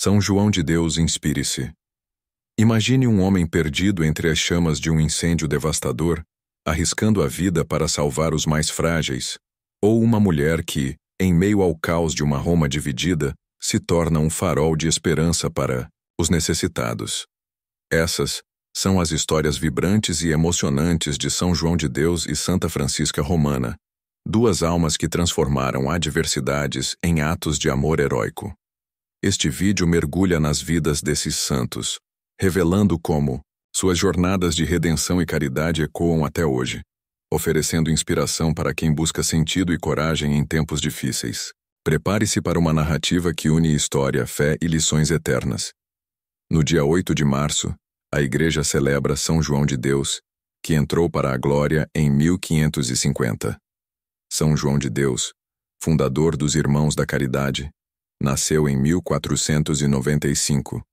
São João de Deus, inspire-se. Imagine um homem perdido entre as chamas de um incêndio devastador, arriscando a vida para salvar os mais frágeis, ou uma mulher que, em meio ao caos de uma Roma dividida, se torna um farol de esperança para os necessitados. Essas são as histórias vibrantes e emocionantes de São João de Deus e Santa Francisca Romana, duas almas que transformaram adversidades em atos de amor heróico. Este vídeo mergulha nas vidas desses santos, revelando como suas jornadas de redenção e caridade ecoam até hoje, oferecendo inspiração para quem busca sentido e coragem em tempos difíceis. Prepare-se para uma narrativa que une história, fé e lições eternas. No dia 8 de março, a Igreja celebra São João de Deus, que entrou para a glória em 1550. São João de Deus, fundador dos Irmãos da Caridade, nasceu em 1495,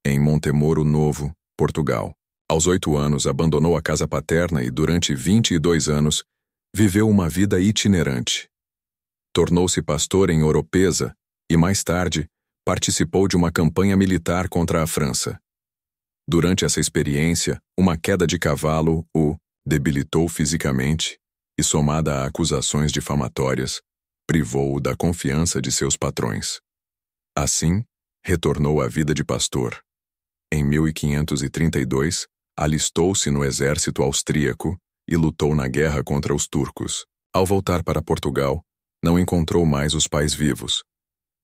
em Montemoro Novo, Portugal. Aos 8 anos, abandonou a casa paterna e, durante 22 anos, viveu uma vida itinerante. Tornou-se pastor em Oropesa e, mais tarde, participou de uma campanha militar contra a França. Durante essa experiência, uma queda de cavalo o debilitou fisicamente e, somada a acusações difamatórias, privou-o da confiança de seus patrões. Assim, retornou à vida de pastor. Em 1532, alistou-se no exército austríaco e lutou na guerra contra os turcos. Ao voltar para Portugal, não encontrou mais os pais vivos.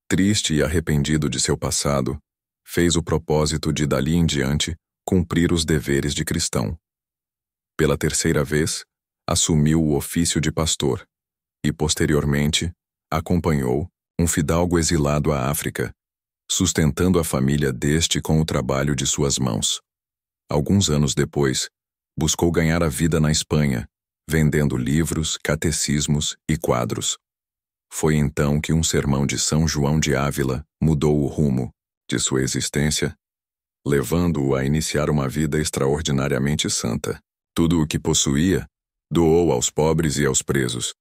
Triste e arrependido de seu passado, fez o propósito de, dali em diante, cumprir os deveres de cristão. Pela terceira vez, assumiu o ofício de pastor e, posteriormente, acompanhou um fidalgo exilado à África, sustentando a família deste com o trabalho de suas mãos. Alguns anos depois, buscou ganhar a vida na Espanha, vendendo livros, catecismos e quadros. Foi então que um sermão de São João de Ávila mudou o rumo de sua existência, levando-o a iniciar uma vida extraordinariamente santa. Tudo o que possuía, doou aos pobres e aos presos.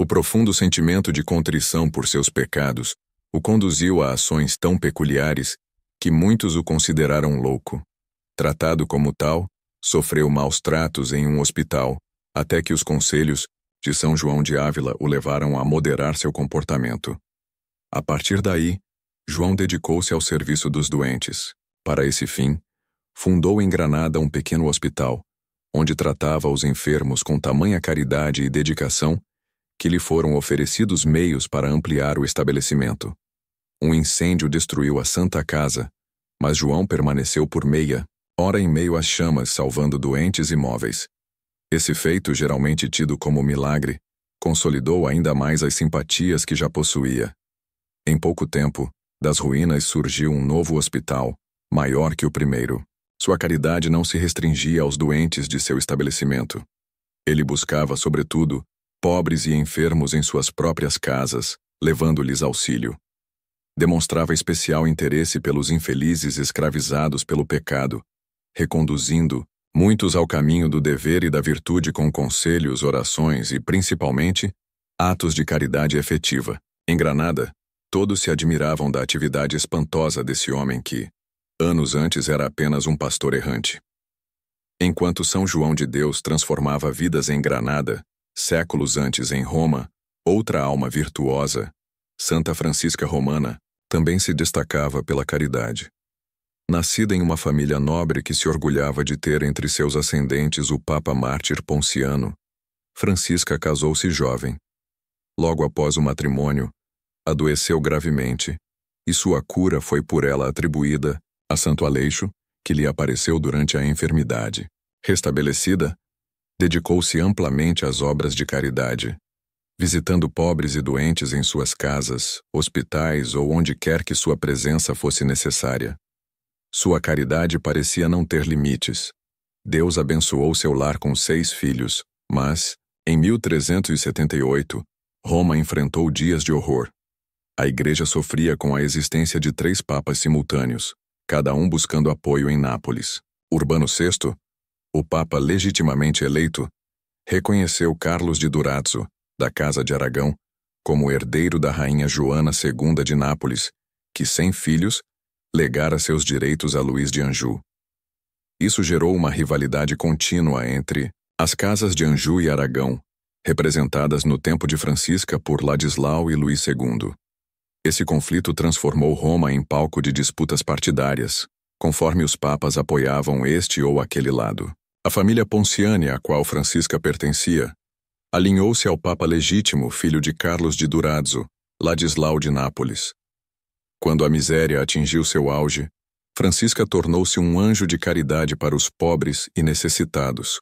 O profundo sentimento de contrição por seus pecados o conduziu a ações tão peculiares que muitos o consideraram louco. Tratado como tal, sofreu maus tratos em um hospital, até que os conselhos de São João de Ávila o levaram a moderar seu comportamento. A partir daí, João dedicou-se ao serviço dos doentes. Para esse fim, fundou em Granada um pequeno hospital, onde tratava os enfermos com tamanha caridade e dedicação que lhe foram oferecidos meios para ampliar o estabelecimento. Um incêndio destruiu a Santa Casa, mas João permaneceu por meia hora em meio às chamas, salvando doentes e móveis. Esse feito, geralmente tido como milagre, consolidou ainda mais as simpatias que já possuía. Em pouco tempo, das ruínas surgiu um novo hospital, maior que o primeiro. Sua caridade não se restringia aos doentes de seu estabelecimento. Ele buscava, sobretudo, pobres e enfermos em suas próprias casas, levando-lhes auxílio. Demonstrava especial interesse pelos infelizes escravizados pelo pecado, reconduzindo muitos ao caminho do dever e da virtude com conselhos, orações e, principalmente, atos de caridade efetiva. Em Granada, todos se admiravam da atividade espantosa desse homem que, anos antes, era apenas um pastor errante. Enquanto São João de Deus transformava vidas em Granada, séculos antes em Roma, outra alma virtuosa, Santa Francisca Romana, também se destacava pela caridade. Nascida em uma família nobre que se orgulhava de ter entre seus ascendentes o Papa Mártir Ponciano, Francisca casou-se jovem. Logo após o matrimônio, adoeceu gravemente, e sua cura foi por ela atribuída a Santo Aleixo, que lhe apareceu durante a enfermidade. Restabelecida, dedicou-se amplamente às obras de caridade, visitando pobres e doentes em suas casas, hospitais ou onde quer que sua presença fosse necessária. Sua caridade parecia não ter limites. Deus abençoou seu lar com 6 filhos, mas, em 1378, Roma enfrentou dias de horror. A Igreja sofria com a existência de 3 papas simultâneos, cada um buscando apoio em Nápoles. Urbano VI, o papa legitimamente eleito, reconheceu Carlos de Durazzo, da Casa de Aragão, como herdeiro da rainha Joana II de Nápoles, que, sem filhos, legara seus direitos a Luís de Anjou. Isso gerou uma rivalidade contínua entre as casas de Anjou e Aragão, representadas no tempo de Francisca por Ladislau e Luís II. Esse conflito transformou Roma em palco de disputas partidárias, conforme os papas apoiavam este ou aquele lado. A família Ponciani, a qual Francisca pertencia, alinhou-se ao Papa legítimo, filho de Carlos de Durazzo, Ladislau de Nápoles. Quando a miséria atingiu seu auge, Francisca tornou-se um anjo de caridade para os pobres e necessitados.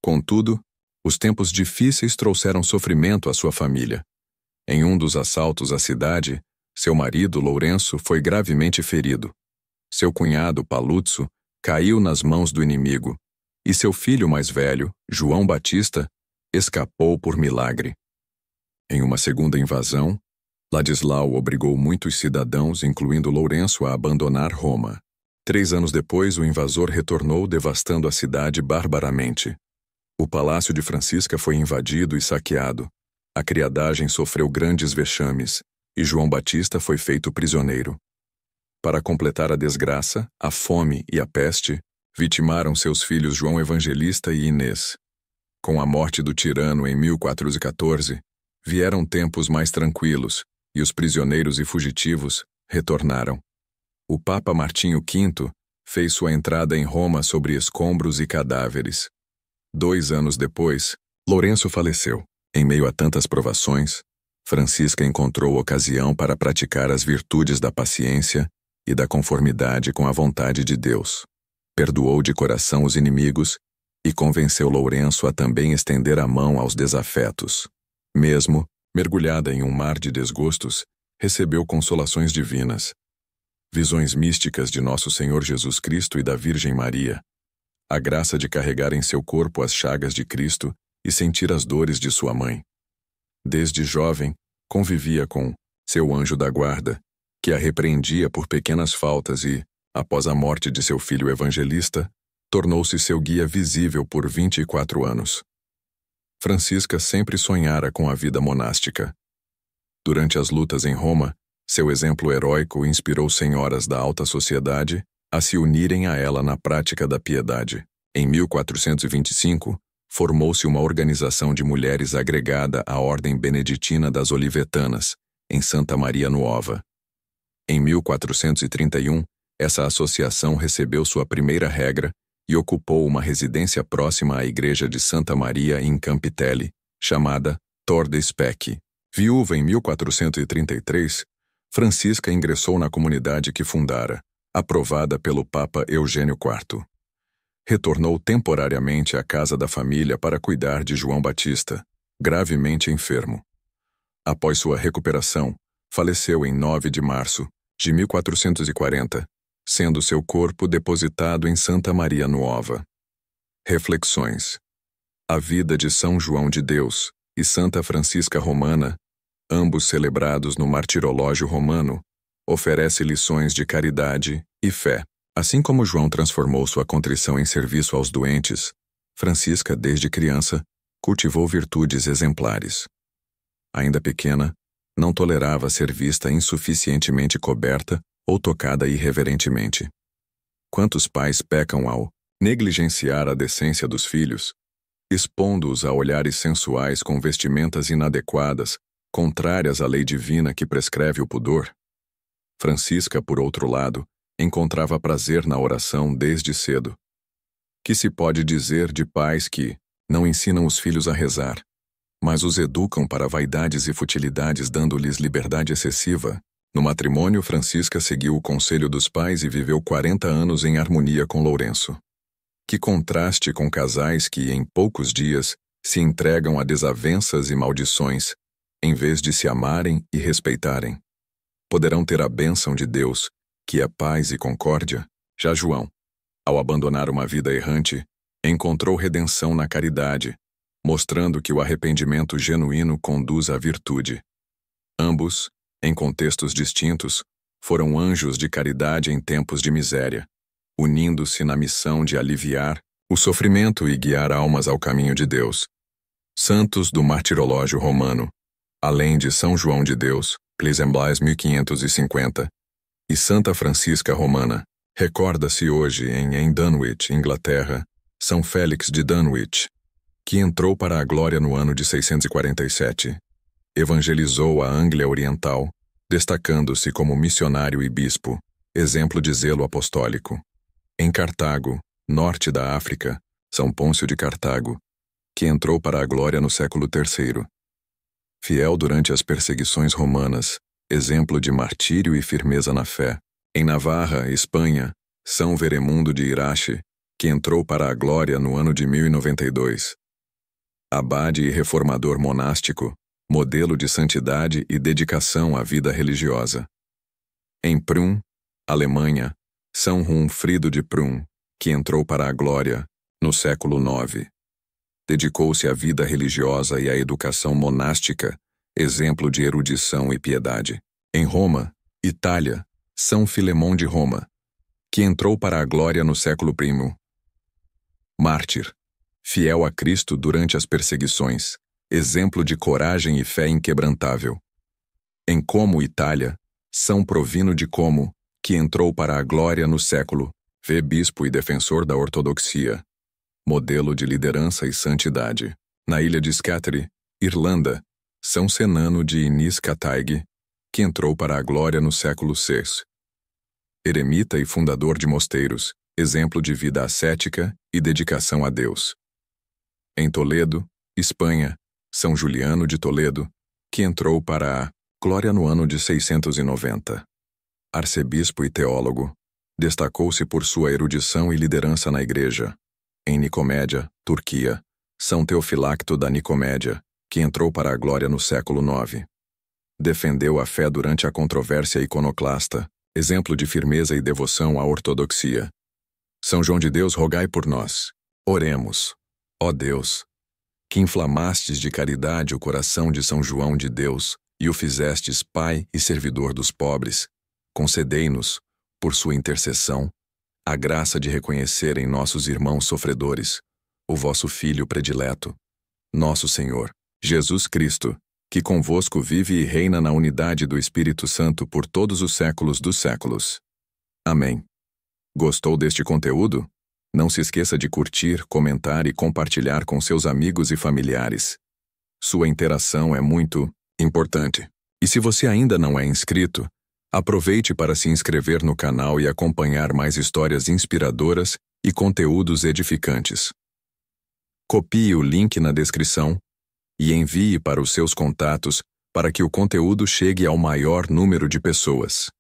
Contudo, os tempos difíceis trouxeram sofrimento à sua família. Em um dos assaltos à cidade, seu marido, Lourenço, foi gravemente ferido. Seu cunhado, Paluzzo, caiu nas mãos do inimigo, e seu filho mais velho, João Batista, escapou por milagre. Em uma segunda invasão, Ladislau obrigou muitos cidadãos, incluindo Lourenço, a abandonar Roma. 3 anos depois, o invasor retornou, devastando a cidade barbaramente. O palácio de Francisca foi invadido e saqueado. A criadagem sofreu grandes vexames, e João Batista foi feito prisioneiro. Para completar a desgraça, a fome e a peste vitimaram seus filhos João Evangelista e Inês. Com a morte do tirano em 1414, vieram tempos mais tranquilos, e os prisioneiros e fugitivos retornaram. O Papa Martinho V fez sua entrada em Roma sobre escombros e cadáveres. 2 anos depois, Lourenço faleceu. Em meio a tantas provações, Francisca encontrou ocasião para praticar as virtudes da paciência e da conformidade com a vontade de Deus. Perdoou de coração os inimigos e convenceu Lourenço a também estender a mão aos desafetos. Mesmo, mergulhada em um mar de desgostos, recebeu consolações divinas. Visões místicas de Nosso Senhor Jesus Cristo e da Virgem Maria. A graça de carregar em seu corpo as chagas de Cristo e sentir as dores de sua mãe. Desde jovem, convivia com seu anjo da guarda, que a repreendia por pequenas faltas e, após a morte de seu filho evangelista, tornou-se seu guia visível por 24 anos. Francisca sempre sonhara com a vida monástica. Durante as lutas em Roma, seu exemplo heróico inspirou senhoras da alta sociedade a se unirem a ela na prática da piedade. Em 1425, formou-se uma organização de mulheres agregada à Ordem Beneditina das Olivetanas, em Santa Maria Nuova. Em 1431, essa associação recebeu sua primeira regra e ocupou uma residência próxima à igreja de Santa Maria em Campitelli, chamada Tor de Specchi. Viúva em 1433, Francisca ingressou na comunidade que fundara, aprovada pelo Papa Eugênio IV. Retornou temporariamente à casa da família para cuidar de João Batista, gravemente enfermo. Após sua recuperação, faleceu em 9 de março de 1440, sendo seu corpo depositado em Santa Maria Nuova. Reflexões. A vida de São João de Deus e Santa Francisca Romana, ambos celebrados no Martirológio Romano, oferece lições de caridade e fé. Assim como João transformou sua contrição em serviço aos doentes, Francisca, desde criança, cultivou virtudes exemplares. Ainda pequena, não tolerava ser vista insuficientemente coberta ou tocada irreverentemente. Quantos pais pecam ao negligenciar a decência dos filhos, expondo-os a olhares sensuais com vestimentas inadequadas, contrárias à lei divina que prescreve o pudor? Francisca, por outro lado, encontrava prazer na oração desde cedo. Que se pode dizer de pais que não ensinam os filhos a rezar, mas os educam para vaidades e futilidades, dando-lhes liberdade excessiva? No matrimônio, Francisca seguiu o conselho dos pais e viveu 40 anos em harmonia com Lourenço. Que contraste com casais que, em poucos dias, se entregam a desavenças e maldições, em vez de se amarem e respeitarem. Poderão ter a bênção de Deus, que é paz e concórdia. Já João, ao abandonar uma vida errante, encontrou redenção na caridade, mostrando que o arrependimento genuíno conduz à virtude. Ambos, em contextos distintos, foram anjos de caridade em tempos de miséria, unindo-se na missão de aliviar o sofrimento e guiar almas ao caminho de Deus. Santos do Martirológio Romano, além de São João de Deus, Clisemblaes 1550, e Santa Francisca Romana. Recorda-se hoje em Dunwich, Inglaterra, São Félix de Dunwich, que entrou para a glória no ano de 647. Evangelizou a Anglia Oriental, destacando-se como missionário e bispo, exemplo de zelo apostólico. Em Cartago, norte da África, São Pôncio de Cartago, que entrou para a glória no século III. Fiel durante as perseguições romanas, exemplo de martírio e firmeza na fé. Em Navarra, Espanha, São Veremundo de Irache, que entrou para a glória no ano de 1092. Abade e reformador monástico, modelo de santidade e dedicação à vida religiosa. Em Prüm, Alemanha, São Runfrido de Prüm, que entrou para a glória no século IX. Dedicou-se à vida religiosa e à educação monástica, exemplo de erudição e piedade. Em Roma, Itália, São Filemão de Roma, que entrou para a glória no século I. Mártir, fiel a Cristo durante as perseguições, exemplo de coragem e fé inquebrantável. Em Como, Itália, São Provino de Como, que entrou para a glória no século V, bispo e defensor da ortodoxia, modelo de liderança e santidade. Na ilha de Scattery, Irlanda, São Senano de Innis-Cataig, que entrou para a glória no século VI. Eremita e fundador de mosteiros, exemplo de vida ascética e dedicação a Deus. Em Toledo, Espanha, São Juliano de Toledo, que entrou para a glória no ano de 690. Arcebispo e teólogo, destacou-se por sua erudição e liderança na Igreja. Em Nicomédia, Turquia, São Teofilacto da Nicomédia, que entrou para a glória no século IX. Defendeu a fé durante a controvérsia iconoclasta, exemplo de firmeza e devoção à ortodoxia. São João de Deus, rogai por nós. Oremos. Ó Deus, que inflamastes de caridade o coração de São João de Deus e o fizestes pai e servidor dos pobres, concedei-nos, por sua intercessão, a graça de reconhecer em nossos irmãos sofredores o vosso Filho predileto, nosso Senhor, Jesus Cristo, que convosco vive e reina na unidade do Espírito Santo por todos os séculos dos séculos. Amém. Gostou deste conteúdo? Não se esqueça de curtir, comentar e compartilhar com seus amigos e familiares. Sua interação é muito importante. E se você ainda não é inscrito, aproveite para se inscrever no canal e acompanhar mais histórias inspiradoras e conteúdos edificantes. Copie o link na descrição e envie para os seus contatos para que o conteúdo chegue ao maior número de pessoas.